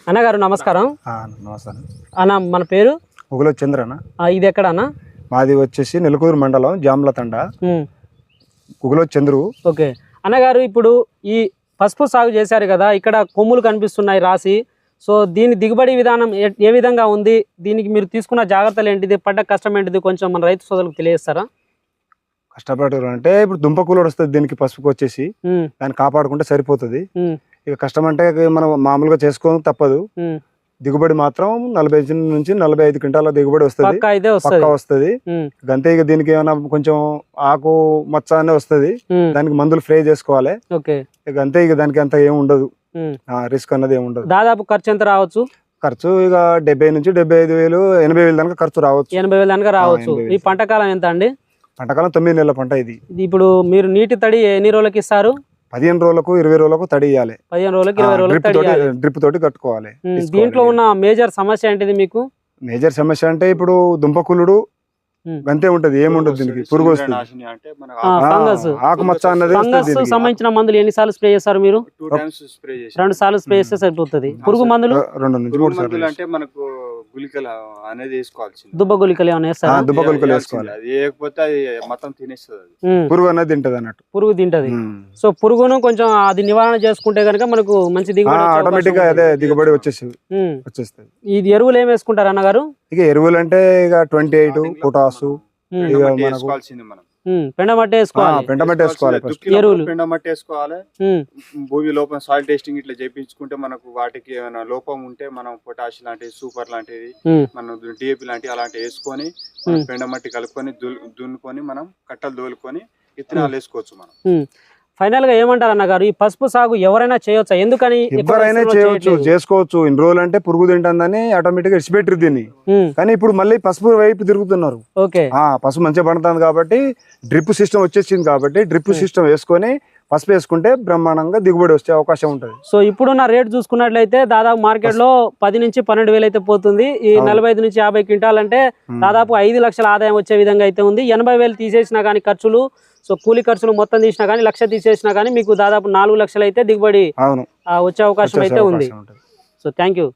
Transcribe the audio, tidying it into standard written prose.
అన్నగారు నమస్కారం. నమస్కారం అన్న మన పేరు ఉగులో చంద్రన. ఇది ఎక్కడ అన్న? మాది వచ్చేసి నెలకూరు మండలం జామ్ల తండ. ఉగులో చంద్రు. ఓకే అన్నగారు, ఇప్పుడు ఈ పసుపు సాగు చేశారు కదా, ఇక్కడ కొమ్ములు కనిపిస్తున్నాయి రాసి. సో దీని దిగుబడి విధానం ఏ విధంగా ఉంది? దీనికి మీరు తీసుకున్న జాగ్రత్తలు ఏంటిది, పడ్డ కష్టం ఏంటిది, కొంచెం మన రైతు సోదరులకు తెలియజేస్తారా? కష్టపడరు అంటే ఇప్పుడు దుంపకూలు వస్తుంది దీనికి పసుపుకి వచ్చేసి, దాన్ని కాపాడుకుంటే సరిపోతుంది. ఇక కష్టం అంటే మనం మామూలుగా చేసుకోవడం తప్పదు. దిగుబడి మాత్రం 40 నుంచి 45 క్వింటాల దిగుబడి వస్తుంది, పక్కా వస్తుంది. అంతే. ఇక దీనికి ఏమైనా కొంచెం ఆకు మచ్చ అనే వస్తుంది, దానికి మందులు స్ప్రే చేసుకోవాలి. ఇక అంతే. ఇక దానికి అంత ఏమి ఉండదు, రిస్క్ అన్నది ఏమి ఉండదు. దాదాపు ఖర్చు ఎంత రావచ్చు? ఖర్చు ఇక 70 నుంచి 75,000 80,000 దాకా ఖర్చు రావచ్చు. 80,000 దాకా రావచ్చు. ఈ పంట కాలం ఎంత అండి? పంటకాలం 9 నెలల పంట ఇది. ఇప్పుడు మీరు నీటి తడి ఎన్ని రోజులకి ఇస్తారు? 15 రోజులకు 20 రోజులకు తడి ఇవ్వాలి. 15 రోజులకి 20 రోజులకు డ్రిప్ తోటి కట్టుకోవాలి. దీంట్లో ఉన్న మేజర్ సమస్య ఏంటిది మీకు? మేజర్ సమస్య అంటే ఇప్పుడు దుంపకులుడు అంతే ఉంటది, ఏముండదు. దీనికి పురుగు వస్తుంది, ఆకుమచ్చ అన్నది. సంబంధించిన మందులు ఎన్నిసార్లు స్ప్రే చేస్తారు మీరు? 2 సార్లు స్ప్రే చేస్తే సరిపోతుంది. పురుగు మందులు 2 నుంచి 3 సార్లు. అంటే మనకు గుళికలు అనేది వేసుకోవాలి, దుబ్బ గుళికలు ఏమైనా వేస్తారా? దుబ్బ గుళికలు వేసుకోవాలి. అది వేయకపోతే అది మొత్తం తినేస్తుంది, పురుగు అనేది తింటది అన్నట్టు. పురుగు తింటది. సో పురుగును కొంచెం అది నివారణ చేసుకుంటే కనుక మనకు మంచి దిగుబడి ఆటోమేటిక్ గా అదే దిగుబడి వచ్చేస్తుంది. ఇది ఎరువులు ఏమి వేసుకుంటారు అన్నగారు? ఇక ఎరువులు అంటే ఇక 28 పొటాసు, పెండమట్టి వేసుకోవాలి. పెండమట్టి వేసుకోవాలి. పెండమట్టి వేసుకోవాలి. భూమి లోపం సాయిల్ టెస్టింగ్ ఇట్లా చేయించుకుంటే మనకు వాటికి ఏమైనా లోపం ఉంటే మనం పొటాష్ లాంటివి, సూపర్ లాంటివి, మనం డిఏపి లాంటివి అలాంటివి వేసుకొని పెండమట్టి కలుపుకొని దున్నుకొని మనం కట్టలు దోలుకొని విత్తనాలు వేసుకోవచ్చు మనం. ఫైనల్ గా ఏమంటారు అన్నగారు, ఈ పసుపు సాగు ఎవరైనా చేయొచ్చా? ఎందుకని? ఎవరైనా చేయొచ్చు, చేసుకోవచ్చు. ఇన్ని రోజులు అంటే పురుగు తింటుందని ఆటోమేటిక్ గా ఇచ్చిపెట్టరు దీన్ని. కానీ ఇప్పుడు మళ్ళీ పసుపు వైపు తిరుగుతున్నారు. పసుపు మంచిగా పండుతుంది కాబట్టి డ్రిప్ సిస్టమ్ వచ్చేసింది కాబట్టి డ్రిప్ సిస్టమ్ వేసుకొని పసుపు వేసుకుంటే బ్రహ్మాండంగా దిగుబడి వచ్చే అవకాశం ఉంటది. సో ఇప్పుడున్న రేట్ చూసుకున్నట్లయితే దాదాపు మార్కెట్ లో 10 నుంచి 12,000 అయితే పోతుంది. ఈ 45 నుంచి 50 క్వింటాల్ అంటే దాదాపు 5 లక్షల ఆదాయం వచ్చే విధంగా అయితే ఉంది. 80,000 తీసేసినా కానీ ఖర్చులు, సో కూలీ ఖర్చులు మొత్తం తీసినా కానీ, 1,00,000 తీసేసినా కానీ మీకు దాదాపు 4 లక్షలు అయితే దిగుబడి వచ్చే అవకాశం అయితే ఉంది. So thank you.